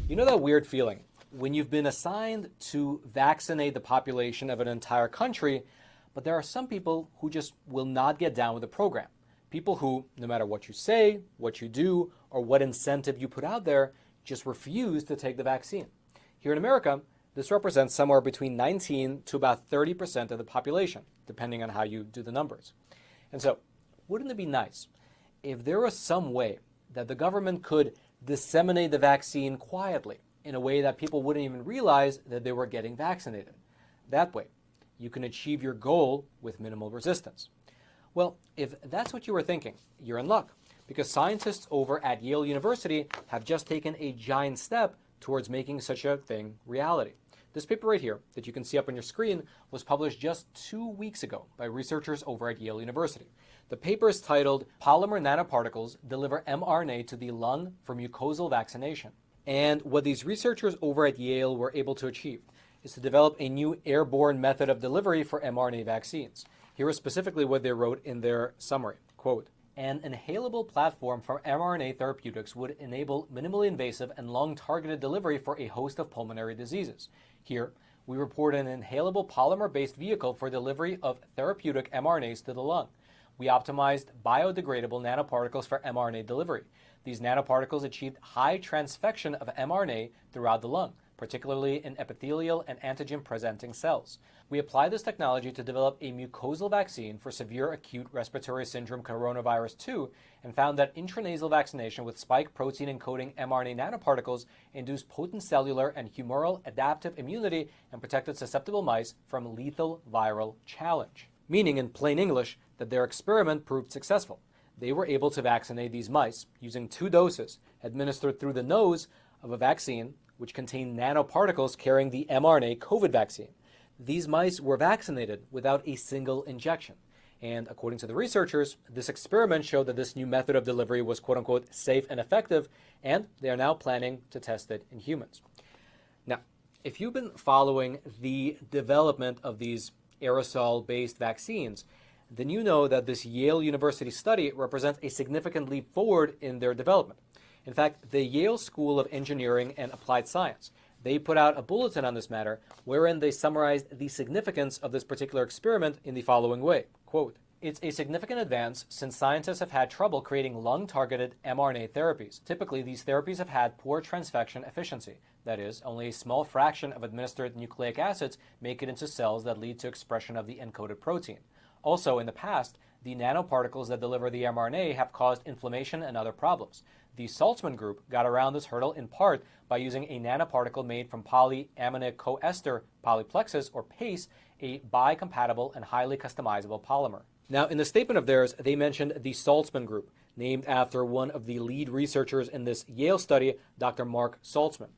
You know that weird feeling when you've been assigned to vaccinate the population of an entire country, but there are some people who just will not get down with the program. People who, no matter what you say, what you do, or what incentive you put out there, just refuse to take the vaccine. Here in America, this represents somewhere between 19 to about 30% of the population, depending on how you do the numbers. And so, wouldn't it be nice if there was some way that the government could disseminate the vaccine quietly in a way that people wouldn't even realize that they were getting vaccinated? That way, you can achieve your goal with minimal resistance. Well, if that's what you were thinking, you're in luck, because scientists over at Yale University have just taken a giant step towards making such a thing reality. This paper right here that you can see up on your screen was published just 2 weeks ago by researchers over at Yale University. The paper is titled "Polymer Nanoparticles Deliver mRNA to the Lung for Mucosal Vaccination." And what these researchers over at Yale were able to achieve is to develop a new airborne method of delivery for mRNA vaccines. Here is specifically what they wrote in their summary. Quote, "An inhalable platform for mRNA therapeutics would enable minimally invasive and lung-targeted delivery for a host of pulmonary diseases. Here, we report an inhalable polymer-based vehicle for delivery of therapeutic mRNAs to the lung. We optimized biodegradable nanoparticles for mRNA delivery. These nanoparticles achieved high transfection of mRNA throughout the lung, particularly in epithelial and antigen-presenting cells. We applied this technology to develop a mucosal vaccine for severe acute respiratory syndrome coronavirus 2 and found that intranasal vaccination with spike protein encoding mRNA nanoparticles induced potent cellular and humoral adaptive immunity and protected susceptible mice from lethal viral challenge." Meaning, in plain English, that their experiment proved successful. They were able to vaccinate these mice using 2 doses administered through the nose of a vaccine which contained nanoparticles carrying the mRNA COVID vaccine. These mice were vaccinated without a single injection. And according to the researchers, this experiment showed that this new method of delivery was quote-unquote safe and effective, and they are now planning to test it in humans. Now, if you've been following the development of these aerosol-based vaccines, then you know that this Yale University study represents a significant leap forward in their development. In fact, the Yale School of Engineering and Applied Science, they put out a bulletin on this matter wherein they summarized the significance of this particular experiment in the following way. Quote, "It's a significant advance since scientists have had trouble creating lung-targeted mRNA therapies. Typically, these therapies have had poor transfection efficiency. That is, only a small fraction of administered nucleic acids make it into cells that lead to expression of the encoded protein. Also, in the past, the nanoparticles that deliver the mRNA have caused inflammation and other problems. The Saltzman group got around this hurdle in part by using a nanoparticle made from polyamine coester polyplexes, or PACE, a bicompatible and highly customizable polymer." Now, in the statement of theirs, they mentioned the Saltzman group, named after one of the lead researchers in this Yale study, Dr. Mark Saltzman.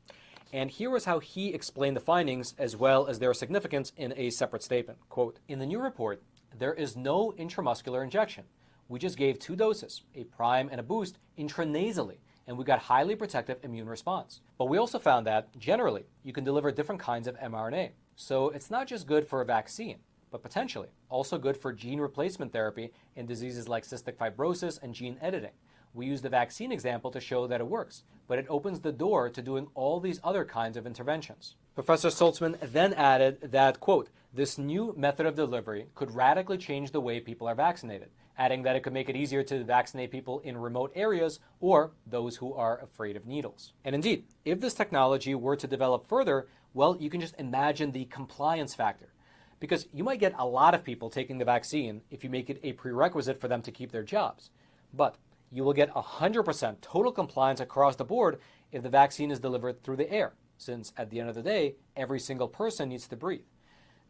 And here was how he explained the findings as well as their significance in a separate statement. Quote, "In the new report, there is no intramuscular injection. We just gave 2 doses, a prime and a boost, intranasally, and we got highly protective immune response. But we also found that, generally, you can deliver different kinds of mRNA. So it's not just good for a vaccine, but potentially also good for gene replacement therapy in diseases like cystic fibrosis and gene editing. We use the vaccine example to show that it works, but it opens the door to doing all these other kinds of interventions." Professor Saltzman then added that, quote, "This new method of delivery could radically change the way people are vaccinated, adding that it could make it easier to vaccinate people in remote areas or those who are afraid of needles." And indeed, if this technology were to develop further, well, you can just imagine the compliance factor. Because you might get a lot of people taking the vaccine if you make it a prerequisite for them to keep their jobs. But you will get 100% total compliance across the board if the vaccine is delivered through the air, since at the end of the day, every single person needs to breathe.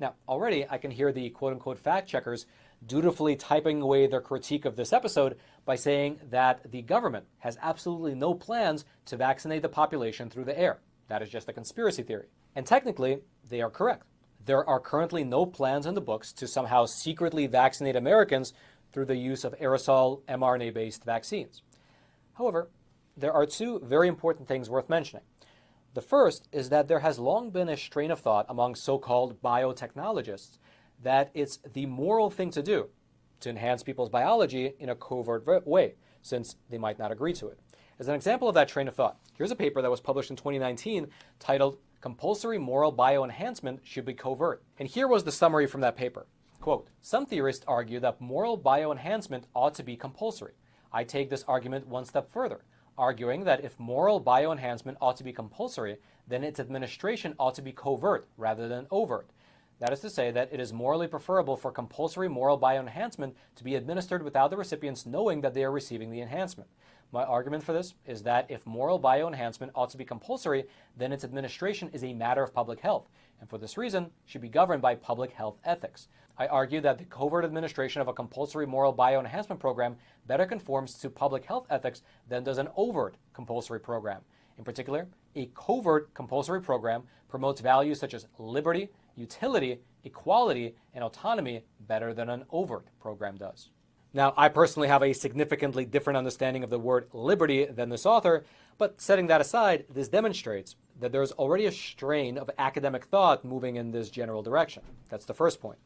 Now, already I can hear the quote-unquote fact checkers dutifully typing away their critique of this episode by saying that the government has absolutely no plans to vaccinate the population through the air. That is just a conspiracy theory. And technically, they are correct. There are currently no plans in the books to somehow secretly vaccinate Americans through the use of aerosol mRNA-based vaccines. However, there are 2 very important things worth mentioning. The first is that there has long been a strain of thought among so-called biotechnologists that it's the moral thing to do to enhance people's biology in a covert way, since they might not agree to it. As an example of that train of thought, here's a paper that was published in 2019 titled Compulsory Moral Bioenhancement Should Be Covert. And here was the summary from that paper. Quote, some theorists argue that moral bioenhancement ought to be compulsory. I take this argument one step further, arguing that if moral bioenhancement ought to be compulsory, then its administration ought to be covert rather than overt. That is to say that it is morally preferable for compulsory moral bioenhancement to be administered without the recipients knowing that they are receiving the enhancement. My argument for this is that if moral bioenhancement ought to be compulsory, then its administration is a matter of public health, and for this reason should be governed by public health ethics. I argue that the covert administration of a compulsory moral bioenhancement program better conforms to public health ethics than does an overt compulsory program. In particular, a covert compulsory program promotes values such as liberty, utility, equality, and autonomy better than an overt program does. Now, I personally have a significantly different understanding of the word liberty than this author, but setting that aside, this demonstrates that there's already a strain of academic thought moving in this general direction. That's the first point.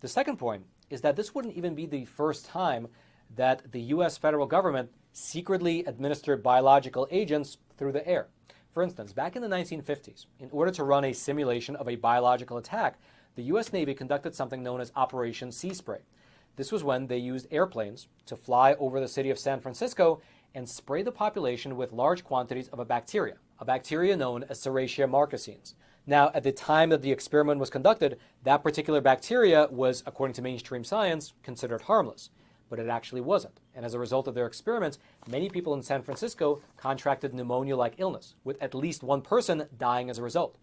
The second point is that this wouldn't even be the first time that the U.S. federal government secretly administered biological agents through the air. For instance, back in the 1950s, in order to run a simulation of a biological attack, the U.S. Navy conducted something known as Operation Sea Spray. This was when they used airplanes to fly over the city of San Francisco and spray the population with large quantities of a bacteria known as Serratia marcescens. Now, at the time that the experiment was conducted, that particular bacteria was, according to mainstream science, considered harmless. But it actually wasn't. And as a result of their experiments, many people in San Francisco contracted pneumonia-like illness, with at least one person dying as a result.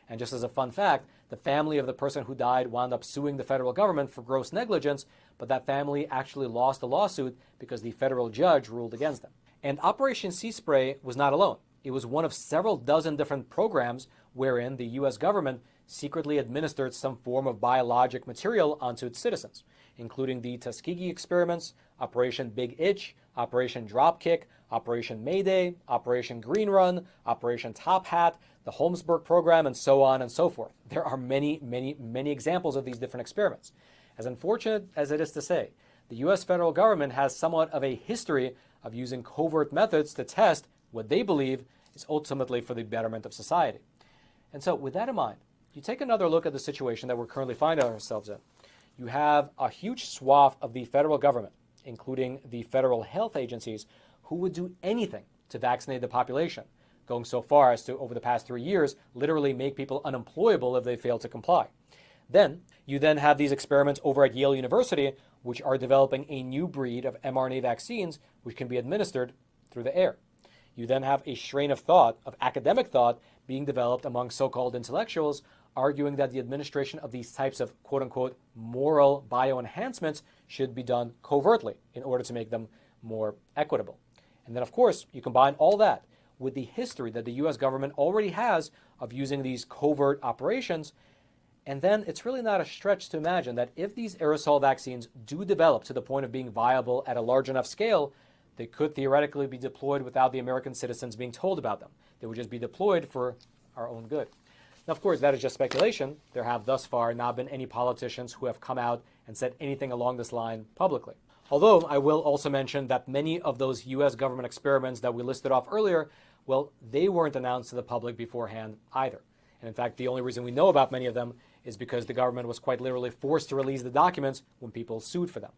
And just as a fun fact, the family of the person who died wound up suing the federal government for gross negligence, but that family actually lost the lawsuit because the federal judge ruled against them. And Operation Sea Spray was not alone. It was one of several dozen different programs wherein the U.S. government secretly administered some form of biologic material onto its citizens, including the Tuskegee experiments, Operation Big Itch, Operation Dropkick, Operation Mayday, Operation Green Run, Operation Top Hat, the Holmesburg program, and so on and so forth. There are many, many, many examples of these different experiments. As unfortunate as it is to say, the U.S. federal government has somewhat of a history of using covert methods to test what they believe is ultimately for the betterment of society. And so with that in mind, you take another look at the situation that we're currently finding ourselves in. You have a huge swath of the federal government, including the federal health agencies, who would do anything to vaccinate the population, going so far as to, over the past 3 years, literally make people unemployable if they fail to comply. Then, you then have these experiments over at Yale University, which are developing a new breed of mRNA vaccines, which can be administered through the air. You then have a strain of thought, of academic thought, being developed among so-called intellectuals, arguing that the administration of these types of quote-unquote moral bioenhancements should be done covertly in order to make them more equitable. And then, of course, you combine all that with the history that the U.S. government already has of using these covert operations, and then it's really not a stretch to imagine that if these aerosol vaccines do develop to the point of being viable at a large enough scale, they could theoretically be deployed without the American citizens being told about them. They would just be deployed for our own good. Now, of course, that is just speculation. There have thus far not been any politicians who have come out and said anything along this line publicly. Although I will also mention that many of those U.S. government experiments that we listed off earlier, well, they weren't announced to the public beforehand either. And in fact, the only reason we know about many of them is because the government was quite literally forced to release the documents when people sued for them.